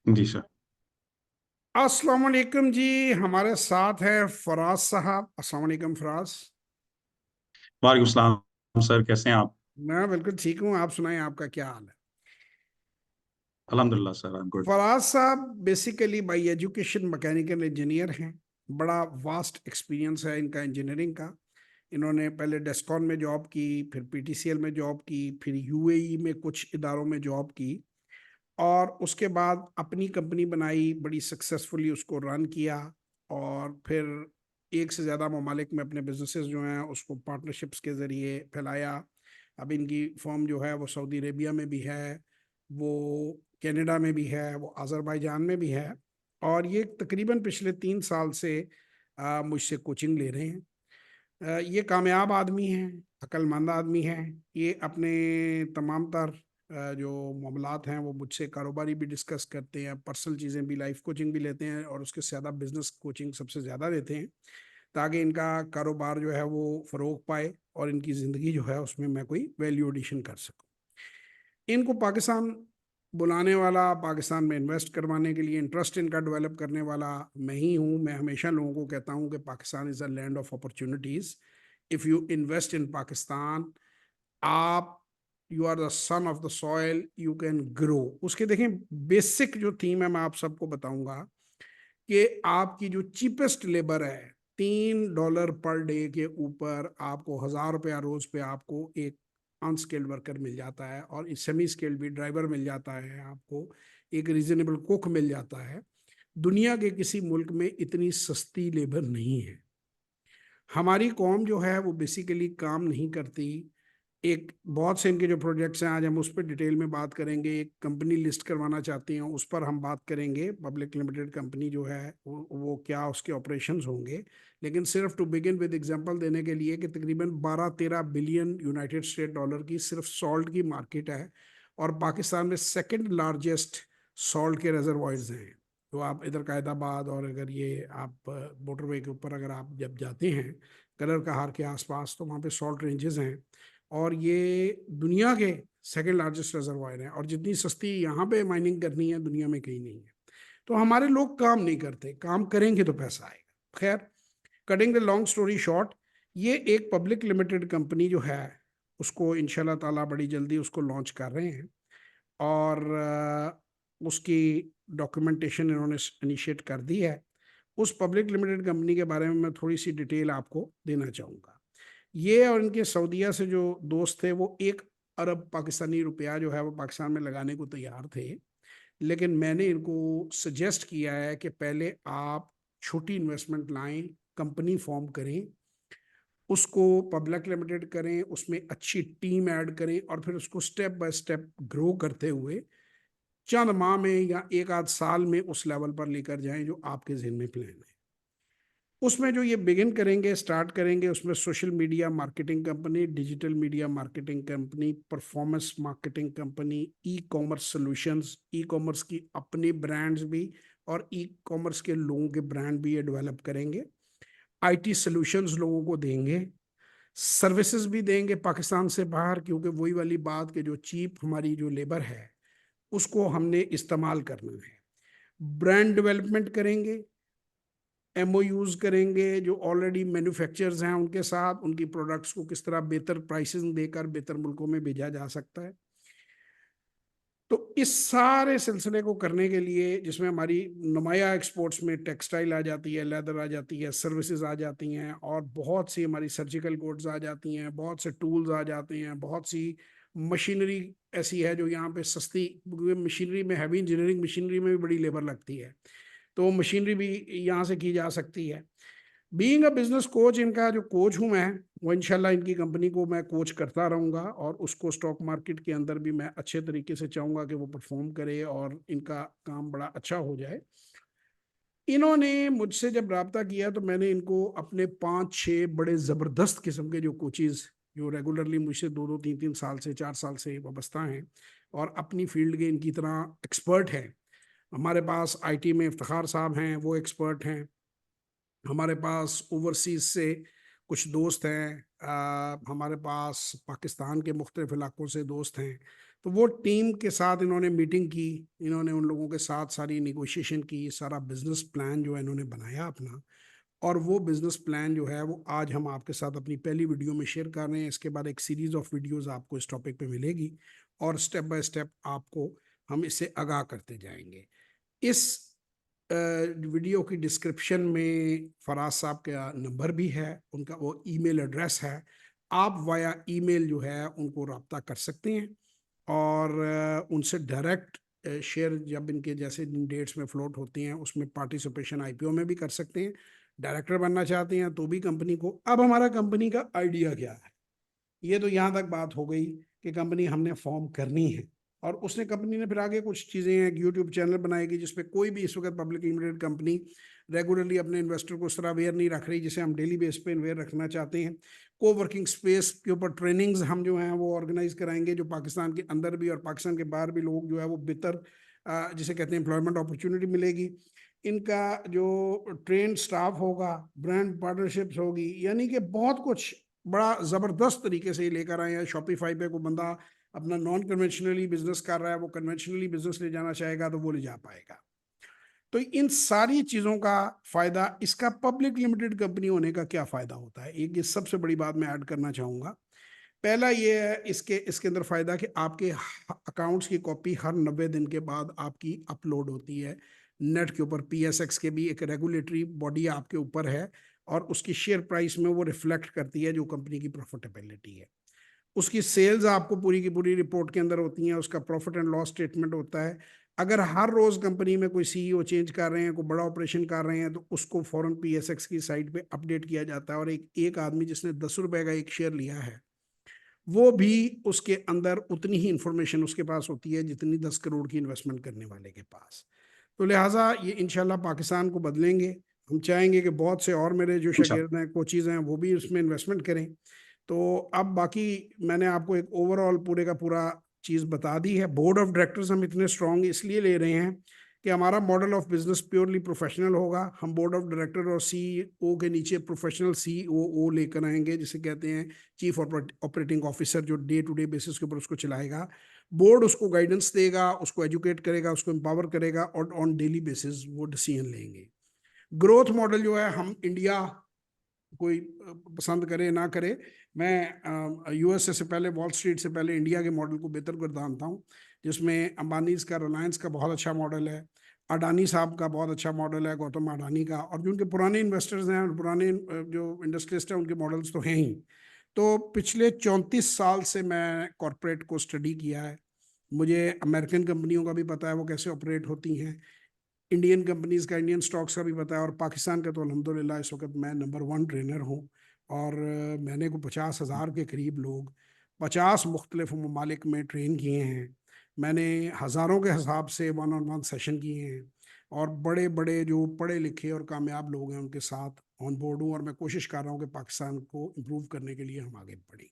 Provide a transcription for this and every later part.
जी sir. अस्सलाम वालेकुम जी। हमारे साथ है फराज साहब। अस्सलाम वालेकुम फराज। वालेकुम सलाम सर, कैसे हैं आप? मैं बिल्कुल ठीक हूँ, आप सुनाएं, आपका क्या हाल है? अल्हम्दुलिल्लाह sir, I am good. Faraz sahab basically by education mechanical engineer हैं। बड़ा वास्ट एक्सपीरियंस है इनका इंजीनियरिंग का। इन्होंने पहले डेस्कॉन में जॉब की, फिर पीटीसीएल में जॉब की, फिर यूएई में कुछ इदारों में जॉब की, और उसके बाद अपनी कंपनी बनाई, बड़ी सक्सेसफुली उसको रन किया। और फिर एक से ज़्यादा ममालिक में अपने बिजनेसेस जो हैं उसको पार्टनरशिप्स के ज़रिए फैलाया। अब इनकी फर्म जो है वो सऊदी अरेबिया में भी है, वो कनाडा में भी है, वो अज़रबैजान में भी है। और ये तकरीबन पिछले 3 साल से मुझसे कोचिंग ले रहे हैं। ये कामयाब आदमी हैं, अक्लमंद आदमी हैं। ये अपने तमाम तर जो मामलात हैं वो मुझसे कारोबारी भी डिस्कस करते हैं, पर्सनल चीज़ें भी, लाइफ कोचिंग भी लेते हैं, और उसके ज़्यादा बिजनेस कोचिंग सबसे ज़्यादा देते हैं, ताकि इनका कारोबार जो है वो फ़रोग पाए और इनकी ज़िंदगी जो है उसमें मैं कोई वैल्यू एडिशन कर सकूँ। इनको पाकिस्तान बुलाने वाला, पाकिस्तान में इन्वेस्ट करवाने के लिए इंटरेस्ट इनका डेवलप करने वाला मैं ही हूँ। मैं हमेशा लोगों को कहता हूँ कि Pakistan is a land of opportunities. If you invest in Pakistan, आप, you are the son of the soil, you can grow. उसके देखें, बेसिक जो थीम है मैं आप सबको बताऊंगा कि आपकी जो चीपेस्ट लेबर है, $3 पर डे के ऊपर आपको ₹1000 रोज पे आपको एक अनस्किल्ड वर्कर मिल जाता है, और सेमी स्किल्ड भी ड्राइवर मिल जाता है आपको, एक रीजनेबल कुक मिल जाता है। दुनिया के किसी मुल्क में इतनी सस्ती लेबर नहीं है। हमारी कौम जो है वो बेसिकली काम नहीं करती। एक बहुत से इनके जो प्रोजेक्ट्स हैं, आज हम उस पर डिटेल में बात करेंगे। एक कंपनी लिस्ट करवाना चाहते हैं, उस पर हम बात करेंगे। पब्लिक लिमिटेड कंपनी जो है वो क्या उसके ऑपरेशंस होंगे। लेकिन सिर्फ टू बिगिन विद एग्जांपल देने के लिए कि तकरीबन 12-13 बिलियन यूनाइटेड स्टेट डॉलर की सिर्फ सॉल्ट की मार्केट है, और पाकिस्तान में सेकंड लार्जेस्ट सॉल्ट के रिजर्वॉयर्स हैं। तो आप इधर कायदाबाद, और अगर ये आप मोटरवे के ऊपर अगर आप जब जाते हैं कलर कहार के आसपास, तो वहाँ पे सॉल्ट रेंजेस हैं, और ये दुनिया के सेकंड लार्जेस्ट रिजर्वायर है। और जितनी सस्ती यहाँ पे माइनिंग करनी है दुनिया में कहीं नहीं है। तो हमारे लोग काम नहीं करते, काम करेंगे तो पैसा आएगा। खैर, cutting the long story short, ये एक पब्लिक लिमिटेड कंपनी जो है उसको इंशाल्लाह ताला बड़ी जल्दी उसको लॉन्च कर रहे हैं। और उसकी डॉक्यूमेंटेशन इन्होंने इनिशिएट कर दी है। उस पब्लिक लिमिटेड कंपनी के बारे में मैं थोड़ी सी डिटेल आपको देना चाहूँगा। ये और इनके सऊदीया से जो दोस्त थे वो 1 अरब पाकिस्तानी रुपया जो है वो पाकिस्तान में लगाने को तैयार थे। लेकिन मैंने इनको सजेस्ट किया है कि पहले आप छोटी इन्वेस्टमेंट लाएं, कंपनी फॉर्म करें, उसको पब्लिक लिमिटेड करें, उसमें अच्छी टीम ऐड करें, और फिर उसको स्टेप बाय स्टेप ग्रो करते हुए चंद माह में या 1 आध साल में उस लेवल पर लेकर जाएं जो आपके जहन में प्लान है। उसमें जो ये बिगिन करेंगे, स्टार्ट करेंगे, उसमें social media marketing company, digital media marketing company, performance marketing company, e commerce solutions, e commerce की अपनी ब्रांड्स भी, और ई कॉमर्स के लोगों के ब्रांड भी ये डेवलप करेंगे। आईटी सॉल्यूशंस लोगों को देंगे, सर्विसेज भी देंगे पाकिस्तान से बाहर, क्योंकि वही वाली बात कि जो चीप हमारी जो लेबर है उसको हमने इस्तेमाल करना है। ब्रांड डेवलपमेंट करेंगे, एमओयूज करेंगे जो ऑलरेडी मैन्युफैक्चरर्स हैं उनके साथ, उनकी प्रोडक्ट्स को किस तरह बेहतर प्राइसिंग देकर बेहतर मुल्कों में भेजा जा सकता है। तो इस सारे सिलसिले को करने के लिए, जिसमें हमारी नुमाया एक्सपोर्ट्स में टेक्सटाइल आ जाती है, लेदर आ जाती है, सर्विसेज आ जाती हैं, और बहुत सी हमारी सर्जिकल गुड्स आ जाती हैं, बहुत से टूल्स आ जाते हैं, बहुत सी मशीनरी ऐसी है जो यहाँ पे सस्ती, मशीनरी में हैवी इंजीनियरिंग मशीनरी में भी बड़ी लेबर लगती है, तो मशीनरी भी यहाँ से की जा सकती है। बीइंग अ बिजनेस कोच, इनका जो कोच हूँ मैं, वो इंशाल्लाह इनकी कंपनी को मैं कोच करता रहूँगा, और उसको स्टॉक मार्केट के अंदर भी मैं अच्छे तरीके से चाहूँगा कि वो परफॉर्म करे और इनका काम बड़ा अच्छा हो जाए। इन्होंने मुझसे जब रब्ता किया तो मैंने इनको अपने 5-6 बड़े ज़बरदस्त किस्म के जो कोचेज़, जो रेगुलरली मुझसे 2-2 3-3 साल से 4 साल से वाबस्ता हैं और अपनी फील्ड के इनकी तरह एक्सपर्ट हैं। हमारे पास आईटी में इफ्तिखार साहब हैं, वो एक्सपर्ट हैं। हमारे पास ओवरसीज से कुछ दोस्त हैं, हमारे पास पाकिस्तान के मुख्तलिफ इलाकों से दोस्त हैं। तो वो टीम के साथ इन्होंने मीटिंग की, इन्होंने उन लोगों के साथ सारी निगोशिएशन की, सारा बिजनेस प्लान जो है इन्होंने बनाया अपना। और वो बिजनेस प्लान जो है वो आज हम आपके साथ अपनी पहली वीडियो में शेयर कर रहे हैं। इसके बाद एक सीरीज ऑफ वीडियोस आपको इस टॉपिक पे मिलेगी और स्टेप बाय स्टेप आपको हम इससे आगाह करते जाएंगे। इस वीडियो की डिस्क्रिप्शन में फराज साहब का नंबर भी है, उनका वो ईमेल एड्रेस है। आप वाया ईमेल जो है उनको रब्ता कर सकते हैं और उनसे डायरेक्ट शेयर जब इनके जैसे डेट्स में फ्लोट होती हैं उसमें पार्टिसिपेशन आईपीओ में भी कर सकते हैं। डायरेक्टर बनना चाहते हैं तो भी कंपनी को। अब हमारा कंपनी का आइडिया क्या है, ये तो यहाँ तक बात हो गई कि कंपनी हमने फॉर्म करनी है। और उसने कंपनी ने फिर आगे कुछ चीज़ें हैं, यूट्यूब चैनल बनाएगी जिसपे कोई भी इस वक्त पब्लिक लिमिटेड कंपनी रेगुलरली अपने इन्वेस्टर को उस तरह अवेयर नहीं रख रही जिसे हम डेली बेस पे अवेयर रखना चाहते हैं। को वर्किंग स्पेस के ऊपर ट्रेनिंग्स हम जो हैं वो ऑर्गेनाइज कराएंगे, जो पाकिस्तान के अंदर भी और पाकिस्तान के बाहर भी लोग जो है वो बेहतर जिसे कहते हैं एम्प्लॉयमेंट अपॉर्चुनिटी मिलेगी। इनका जो ट्रेन स्टाफ होगा, ब्रांड पार्टनरशिप्स होगी, यानी कि बहुत कुछ बड़ा ज़बरदस्त तरीके से लेकर आए हैं। शॉपिफाई पे कोई बंदा अपना नॉन कन्वेंशनली बिजनेस कर रहा है, वो कन्वेंशनली बिजनेस ले जाना चाहेगा तो वो ले जा पाएगा। तो इन सारी चीज़ों का फ़ायदा, इसका पब्लिक लिमिटेड कंपनी होने का क्या फ़ायदा होता है, एक ये सबसे बड़ी बात मैं ऐड करना चाहूँगा। पहला ये है इसके इसके अंदर फ़ायदा कि आपके अकाउंट्स की कॉपी हर 90 दिन के बाद आपकी अपलोड होती है नेट के ऊपर। पीएसएक्स के भी एक रेगुलेटरी बॉडी आपके ऊपर है और उसकी शेयर प्राइस में वो रिफ्लेक्ट करती है जो कंपनी की प्रॉफिटेबिलिटी है। उसकी सेल्स आपको पूरी की पूरी रिपोर्ट के अंदर होती हैं, उसका प्रॉफिट एंड लॉस स्टेटमेंट होता है। अगर हर रोज कंपनी में कोई सीईओ चेंज कर रहे हैं, कोई बड़ा ऑपरेशन कर रहे हैं, तो उसको फौरन पीएसएक्स की साइट पे अपडेट किया जाता है। और एक एक आदमी जिसने 10 रुपए का एक शेयर लिया है वो भी उसके अंदर उतनी ही इंफॉर्मेशन उसके पास होती है जितनी 10 करोड़ की इन्वेस्टमेंट करने वाले के पास। तो लिहाजा ये इंशाल्लाह पाकिस्तान को बदलेंगे। हम चाहेंगे कि बहुत से और मेरे जो इंशाल्लाह। शागिर्द हैं, कोचीज़ हैं, वो भी उसमें इन्वेस्टमेंट करें। तो अब बाकी मैंने आपको एक ओवरऑल पूरे का पूरा चीज़ बता दी है। बोर्ड ऑफ डायरेक्टर्स हम इतने स्ट्रांग इसलिए ले रहे हैं कि हमारा model of business purely professional होगा। हम बोर्ड ऑफ डायरेक्टर और सीईओ के नीचे प्रोफेशनल सीओओ लेकर आएंगे, जिसे कहते हैं चीफ ऑपरेटिंग ऑफिसर, जो डे टू डे बेसिस के ऊपर उसको चलाएगा। बोर्ड उसको गाइडेंस देगा, उसको एजुकेट करेगा, उसको एम्पावर करेगा और ऑन डेली बेसिस वो डिसीजन लेंगे। ग्रोथ मॉडल जो है, हम इंडिया कोई पसंद करे ना करे, मैं यूएसए से पहले, वॉल स्ट्रीट से पहले इंडिया के मॉडल को बेहतर कर जानता हूँ, जिसमें अंबानीज का, रिलायंस का बहुत अच्छा मॉडल है, अडानी साहब का बहुत अच्छा मॉडल है, गौतम अडानी का, और जो उनके पुराने इन्वेस्टर्स हैं, पुराने जो इंडस्ट्रियलिस्ट हैं, उनके मॉडल्स तो हैं ही। तो पिछले 34 साल से मैं कॉरपोरेट को स्टडी किया है। मुझे अमेरिकन कंपनियों का भी पता है वो कैसे ऑपरेट होती हैं, इंडियन कंपनीज का, इंडियन स्टॉक्स का भी पता है, और पाकिस्तान का तो अल्हम्दुलिल्लाह इस वक्त मैं नंबर 1 ट्रेनर हूँ। और मैंने को 50,000 के करीब लोग 50 मुख्तलिफ ममालिक में ट्रेन किए हैं। मैंने हज़ारों के हिसाब से 1-on-1 सेशन किए हैं और बड़े बड़े जो पढ़े लिखे और कामयाब लोग हैं उनके साथ ऑन बोर्ड हूँ। और मैं कोशिश कर रहा हूँ कि पाकिस्तान को इम्प्रूव करने के लिए हम आगे बढ़ें।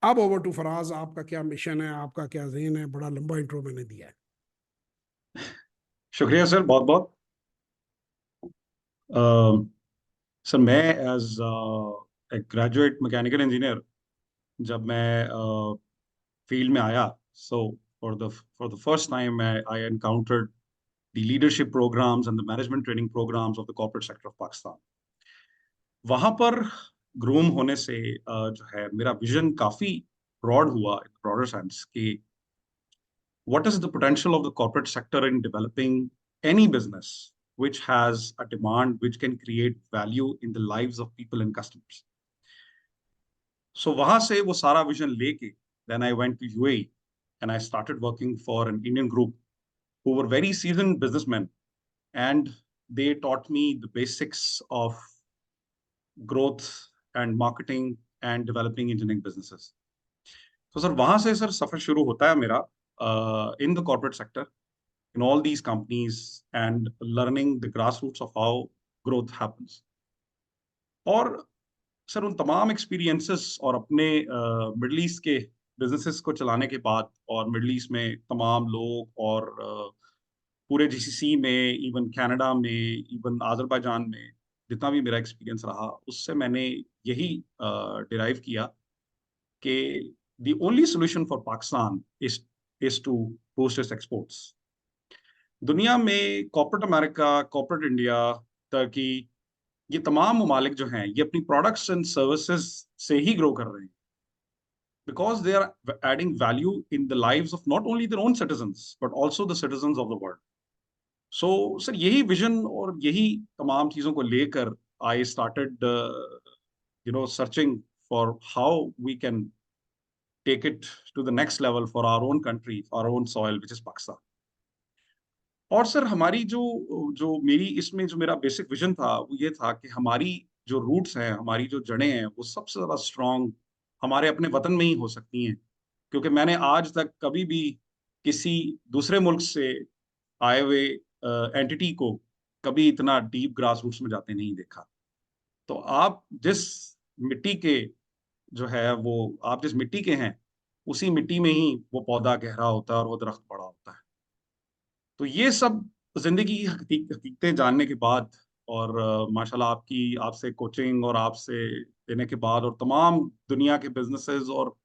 अब ओवर टू फराज, आपका क्या मिशन है, आपका क्या ज़हन है? बड़ा लंबा इंट्रो मैंने दिया है। शुक्रिया सर, बहुत बहुत। सर, मैं as a graduate mechanical engineer जब मैं फील्ड में आया, so for the first time I encountered the leadership programs and the management training programs of the corporate sector of Pakistan. वहां पर ग्रूम होने से जो है मेरा विजन काफी ब्रॉड हुआ, इन ब्रॉडर सेंस कि what is the potential of the corporate sector in developing any business which has a demand which can create value in the lives of people and customers. So वहां से वो सारा vision लेके then I went to UAE and I started working for an Indian group who were very seasoned businessmen, and they taught me the basics of growth and marketing and developing engineering businesses. तो sir वहां से sir सफर शुरू होता है मेरा in the corporate sector, in all these companies, and learning the grassroots of how growth happens. और sir उन तमाम एक्सपीरियंसेस और अपने मिडल ईस्ट के बिजनेसेस को चलाने के बाद, और मिडल ईस्ट में तमाम लोग और पूरे जीसीसी में, इवन कनाडा में, इवन अजरबैजान में जितना भी मेरा एक्सपीरियंस रहा, उससे मैंने यही डिराइव किया कि the only solution for Pakistan is is to boost its exports. दुनिया में corporate America, corporate India, Turkey, ये तमाम ममालिक जो हैं ये अपनी प्रोडक्ट्स एंड सर्विसेज से ही ग्रो कर रहे हैं, because they are adding value in the lives of not only their own citizens but also the citizens of the world. So sir यही विजन और यही तमाम चीजों को लेकर I started searching for how we can take it to the next level for our own country, our own soil, which is Pakistan. और sir हमारी जो जो मेरी इसमें जो मेरा बेसिक विजन था वो ये था कि हमारी जो रूट्स हैं, हमारी जो जड़ें हैं, वो सबसे ज्यादा स्ट्रांग हमारे अपने वतन में ही हो सकती हैं, क्योंकि मैंने आज तक कभी भी किसी दूसरे मुल्क से आए हुए एंटिटी को कभी इतना डीप ग्रास रूट्स में जाते नहीं देखा। तो आप जिस मिट्टी के जो है वो आप जिस मिट्टी के हैं, उसी मिट्टी में ही वो पौधा गहरा होता है और वो दरख्त बड़ा होता है। तो ये सब जिंदगी की हकीकतें जानने के बाद और माशाल्लाह आपसे कोचिंग और आपसे देने के बाद और तमाम दुनिया के बिजनेसेस और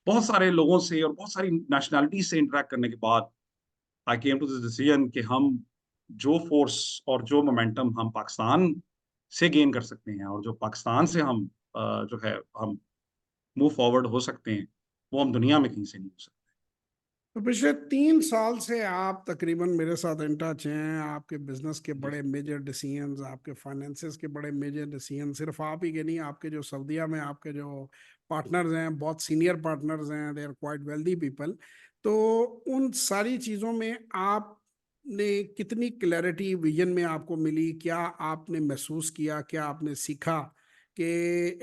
बहुत सारे लोगों से और बहुत सारी नेशनैलिटी से इंटरेक्ट करने के बाद आई केम टू दिस डिसीजन कि हम जो फोर्स और जो मोमेंटम हम पाकिस्तान से गेन कर सकते हैं और जो पाकिस्तान से हम जो है हम मूव फॉरवर्ड हो सकते हैं, वो हम दुनिया में कहीं से नहीं हो सकते। तो पिछले 3 साल से आप तकरीबन मेरे साथ इन टच हैं। आपके बिजनेस के जी बड़े मेजर डिसीजंस, आपके फाइनेंसेस के बड़े मेजर डिसीजन, सिर्फ आप ही के नहीं, आपके जो सऊदीया में आपके जो पार्टनर्स हैं, बहुत सीनियर पार्टनर्स हैं, they are quite wealthy people. तो उन सारी चीज़ों में आपने कितनी क्लैरिटी विजन में आपको मिली? क्या आपने महसूस किया, क्या आपने सीखा कि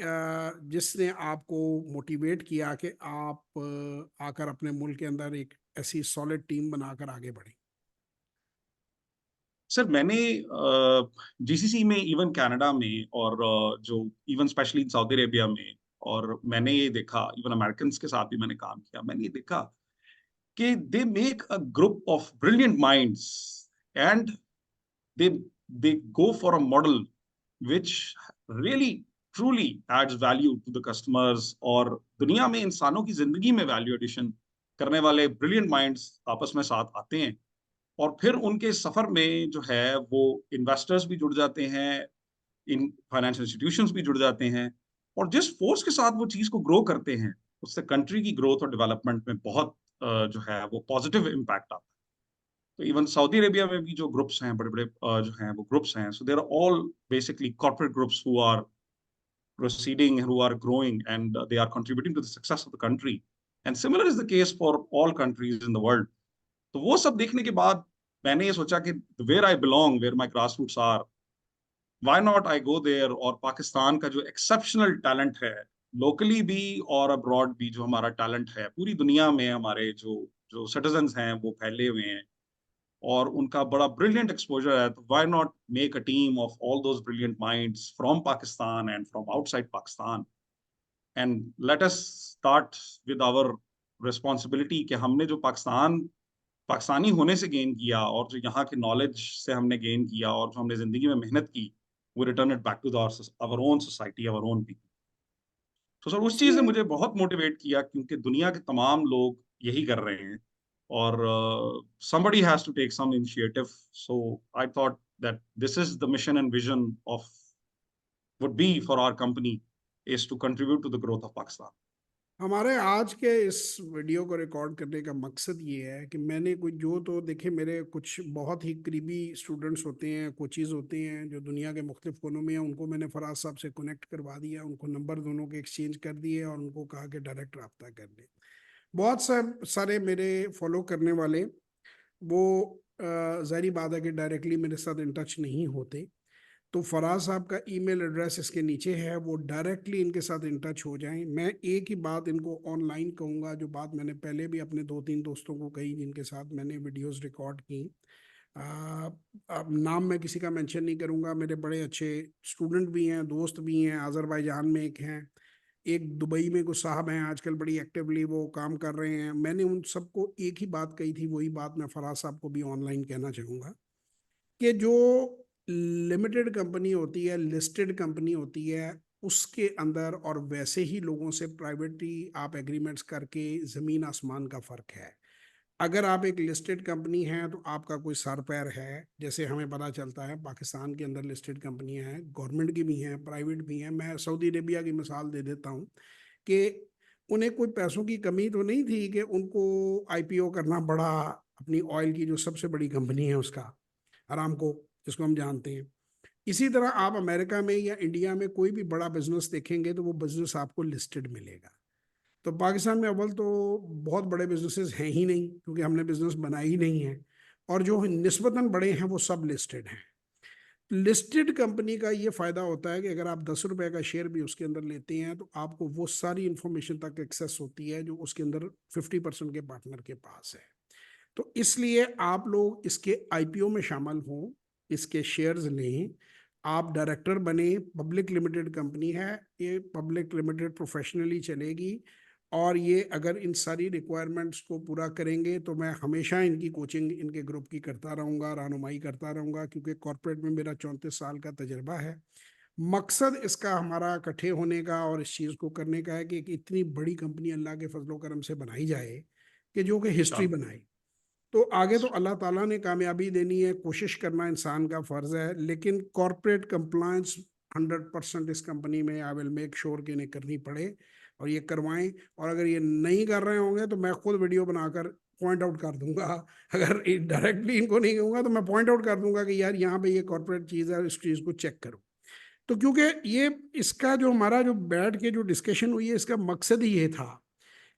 जिसने आपको मोटिवेट किया कि आप आकर अपने मुल्क के अंदर एक ऐसी सॉलिड टीम बनाकर आगे बढ़े? सर मैंने जीसीसी में, इवन कनाडा में और जो इवन स्पेशली सऊदी अरेबिया में, और मैंने ये देखा इवन अमेरिकन के साथ भी मैंने काम किया, मैंने ये देखा कि they make a group of brilliant minds and they they go for a model which really truly adds value to the customers, और दुनिया में इंसानों की जिंदगी में वैल्यू एडिशन करने वाले ब्रिलियंट माइंड्स आपस में साथ आते हैं, और फिर उनके सफर में जो है वो इन्वेस्टर्स भी जुड़ जाते हैं, इन फाइनेंशियल इंस्टीट्यूशंस भी जुड़ जाते हैं, और जिस फोर्स के साथ वो चीज को ग्रो करते हैं उससे कंट्री की ग्रोथ और डेवलपमेंट में बहुत जो है वो पॉजिटिव इम्पैक्ट आता है। तो इवन सऊदी अरेबिया में भी जो ग्रुप्स हैं, बड़े बड़े जो हैं वो ग्रुप्स हैं, so there are all basically corporate groups who are proceeding, who are growing, and they are contributing to the success of the country, and similar is the case for all countries in the world. तो वो सब देखने के बाद मैंने ये सोचा कि where I belong, where my grassroots are, why not I go there, और पाकिस्तान का जो एक्सेप्शनल टैलेंट है लोकली भी और अब्रॉड भी, जो हमारा टैलेंट है पूरी दुनिया में, हमारे जो जो सिटीजन्स हैं वो फैले हुए हैं और उनका बड़ा ब्रिलियंट एक्सपोजर है, तो why not make a team of all those brilliant minds from Pakistan and from outside Pakistan, and let us start with our responsibility कि हमने जो पाकिस्तानी होने से गेन किया और जो यहाँ के नॉलेज से हमने गेन किया और जो हमने जिंदगी में मेहनत की, वो return it back to our own society, our own people. तो सर उस चीज ने इसमें मुझे बहुत मोटिवेट किया, क्योंकि दुनिया के तमाम लोग यही कर रहे हैं, और somebody has to take some initiative. So I thought that this is the mission and vision of would be for our company, is to contribute to the growth of Pakistan. हमारे आज के इस वीडियो को record करने का मकसद ये है कि मैंने कुछ जो, तो देखिए मेरे कुछ बहुत ही करीबी स्टूडेंट्स होते हैं, कोचेज़ होते हैं जो दुनिया के मुख्तलिफ कोनों में हैं, उनको मैंने फराज साहब से कनेक्ट करवा दिया, उनको नंबर दोनों के एक्सचेंज कर दिए और उनको कहा कि डायरेक्ट रब्ता कर लें। बहुत सारे मेरे फॉलो करने वाले वो ज़ाहिर बात है कि डायरेक्टली मेरे साथ इन टच नहीं होते। तो फराज साहब का ईमेल एड्रेस इसके नीचे है, वो डायरेक्टली इनके साथ इन टच हो जाएं। मैं एक ही बात इनको ऑनलाइन कहूँगा, जो बात मैंने पहले भी अपने 2-3 दोस्तों को कही जिनके साथ मैंने वीडियोस रिकॉर्ड की। अब नाम मैं किसी का मेंशन नहीं करूँगा, मेरे बड़े अच्छे स्टूडेंट भी हैं, दोस्त भी हैं। अज़रबैजान में एक हैं, एक दुबई में कुछ साहब हैं, आजकल बड़ी एक्टिवली वो काम कर रहे हैं। मैंने उन सबको एक ही बात कही थी, वही बात मैं फराज साहब को भी ऑनलाइन कहना चाहूँगा कि जो लिमिटेड कंपनी होती है, लिस्टेड कंपनी होती है, उसके अंदर और वैसे ही लोगों से प्राइवेटली आप एग्रीमेंट्स करके ज़मीन आसमान का फ़र्क है। अगर आप एक लिस्टेड कंपनी हैं तो आपका कोई सर पैर है, जैसे हमें पता चलता है पाकिस्तान के अंदर लिस्टेड कंपनियां हैं, गवर्नमेंट की भी हैं, प्राइवेट भी हैं। मैं सऊदी अरेबिया की मिसाल दे देता हूँ कि उन्हें कोई पैसों की कमी तो नहीं थी कि उनको आईपीओ करना पड़ा अपनी ऑयल की जो सबसे बड़ी कंपनी है उसका, अरामको, जिसको हम जानते हैं। इसी तरह आप अमेरिका में या इंडिया में कोई भी बड़ा बिजनेस देखेंगे तो वो बिजनेस आपको लिस्टेड मिलेगा। तो पाकिस्तान में अव्वल तो बहुत बड़े बिजनेसेस हैं ही नहीं, क्योंकि हमने बिजनेस बनाया ही नहीं है, और जो निस्बतन बड़े हैं वो सब लिस्टेड हैं। लिस्टेड कंपनी का ये फायदा होता है कि अगर आप 10 रुपए का शेयर भी उसके अंदर लेते हैं तो आपको वो सारी इंफॉर्मेशन तक एक्सेस होती है जो उसके अंदर 50% के पार्टनर के पास है। तो इसलिए आप लोग इसके आईपीओ में शामिल हों, इसके शेयर्स लें, आप डायरेक्टर बने। पब्लिक लिमिटेड कंपनी है ये, पब्लिक लिमिटेड प्रोफेशनली चलेगी, और ये अगर इन सारी रिक्वायरमेंट्स को पूरा करेंगे तो मैं हमेशा इनकी कोचिंग इनके ग्रुप की करता रहूँगा, रहनुमाई करता रहूँगा, क्योंकि कॉर्पोरेट में मेरा 34 साल का तजर्बा है। मकसद इसका हमारा इकट्ठे होने का और इस चीज़ को करने का है कि एक इतनी बड़ी कंपनी अल्लाह के फजलो करम से बनाई जाए कि जो कि हिस्ट्री इंशाल्लाह। बनाए। तो आगे तो अल्लाह ताला ने कामयाबी देनी है, कोशिश करना इंसान का फ़र्ज़ है, लेकिन कॉर्पोरेट कंप्लायंस 100% इस कंपनी में आई विल मेक श्योर कि इन्हें करनी पड़े और ये करवाएं। और अगर ये नहीं कर रहे होंगे तो मैं खुद वीडियो बनाकर पॉइंट आउट कर दूंगा। अगर डायरेक्टली इनको नहीं कहूँगा तो मैं पॉइंट आउट कर दूंगा कि यार यहाँ पे ये कॉर्पोरेट चीज़ है, इस चीज़ को चेक करो। तो क्योंकि ये इसका जो हमारा जो बैठ के जो डिस्कशन हुई है, इसका मकसद ही ये था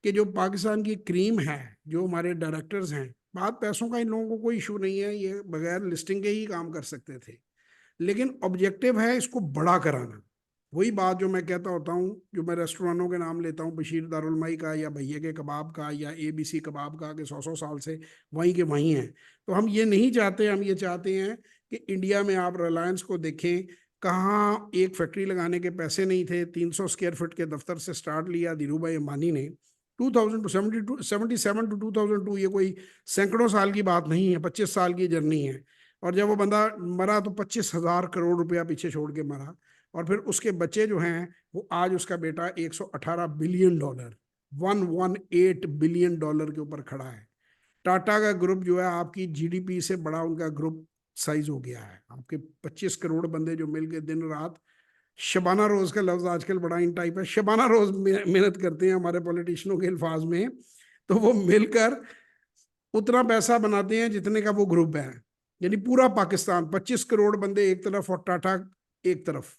कि जो पाकिस्तान की क्रीम है, जो हमारे डायरेक्टर्स हैं, बात पैसों का इन लोगों को कोई इशू नहीं है, ये बगैर लिस्टिंग के ही काम कर सकते थे, लेकिन ऑब्जेक्टिव है इसको बड़ा कराना। वही बात जो मैं कहता होता हूँ, जो मैं रेस्टोरेंटों के नाम लेता हूँ, बशीर दारुलमई का या भैया के कबाब का या ABC कबाब का, कि 100 साल से वहीं के वहीं हैं। तो हम ये नहीं चाहते, हम ये चाहते हैं कि इंडिया में आप रिलायंस को देखें, कहाँ एक फैक्ट्री लगाने के पैसे नहीं थे, 300 स्क्वायर फीट के दफ्तर से स्टार्ट लिया धीरू भाई अंबानी ने। 2077 टू 2002, ये कोई सैकड़ों साल की बात नहीं है, 25 साल की जर्नी है। और जब वो बंदा मरा तो 25,000 करोड़ रुपया पीछे छोड़ के मरा। और फिर उसके बच्चे जो हैं वो आज उसका बेटा 118 बिलियन डॉलर, 118 बिलियन डॉलर के ऊपर खड़ा है। टाटा का ग्रुप जो है आपकी जीडीपी से बड़ा उनका ग्रुप साइज हो गया है। आपके 25 करोड़ बंदे जो मिल के दिन रात, शबाना रोज का लफ्ज आजकल बड़ा इन टाइप है, शबाना रोज मेहनत करते हैं हमारे पॉलिटिशियनों के अल्फाज में, तो वो मिलकर उतना पैसा बनाते हैं जितने का वो ग्रुप है। यानी पूरा पाकिस्तान, 25 करोड़ बंदे एक तरफ और टाटा एक तरफ।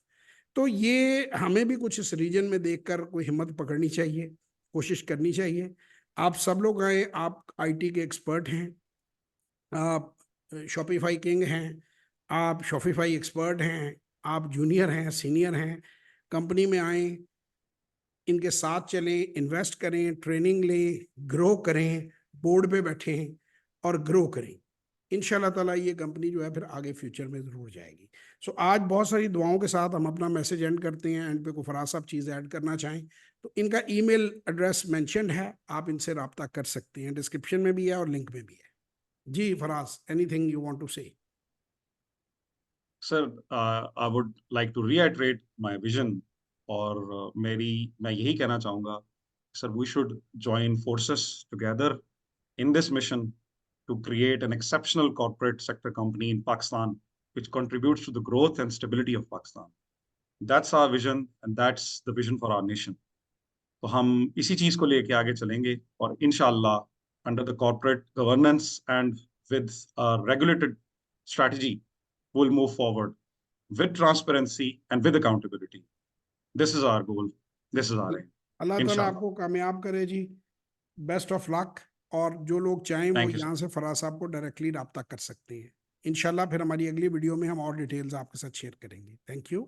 तो ये हमें भी कुछ इस रीजन में देखकर कोई हिम्मत पकड़नी चाहिए, कोशिश करनी चाहिए। आप सब लोग आए, आप आईटी के एक्सपर्ट हैं, आप शॉपिफाई किंग हैं, आप शॉपिफाई एक्सपर्ट हैं, आप जूनियर हैं, सीनियर हैं, कंपनी में आए, इनके साथ चलें, इन्वेस्ट करें, ट्रेनिंग लें, ग्रो करें, बोर्ड पे बैठें और ग्रो करें। इंशाल्लाह ताला ये कंपनी जो है फिर आगे फ्यूचर में ज़रूर जाएगी। सो आज बहुत सारी दुआओं के साथ हम अपना मैसेज एंड करते हैं। एंड पे को फराज साहब चीज़ ऐड करना चाहें तो इनका ईमेल एड्रेस मेंशन्ड है, आप इनसे रब्ता कर सकते हैं, डिस्क्रिप्शन में भी है और लिंक में भी है। Ji Faraz, anything you want to say? Sir, I would like to reiterate my vision, और मैं यही कहना चाहूँगा, sir, we should join forces together in this mission to create an exceptional corporate sector company in Pakistan, which contributes to the growth and stability of Pakistan. That's our vision, and that's the vision for our nation. तो हम इसी चीज को लेके आगे चलेंगे, और इंशाल्लाह under the corporate governance and with a regulated strategy, we'll move forward with transparency and with accountability. This is our goal. This is our aim. अल्लाह ताला Inshallah. आपको कामयाब करे जी, बेस्ट ऑफ लक। और जो लोग चाहें वो Thank you, sir. यहाँ से फराज साहब को डायरेक्टली रब्ता कर सकते हैं। इंशाल्लाह फिर हमारी अगली वीडियो में हम और डिटेल्स आपके साथ शेयर करेंगे। Thank you.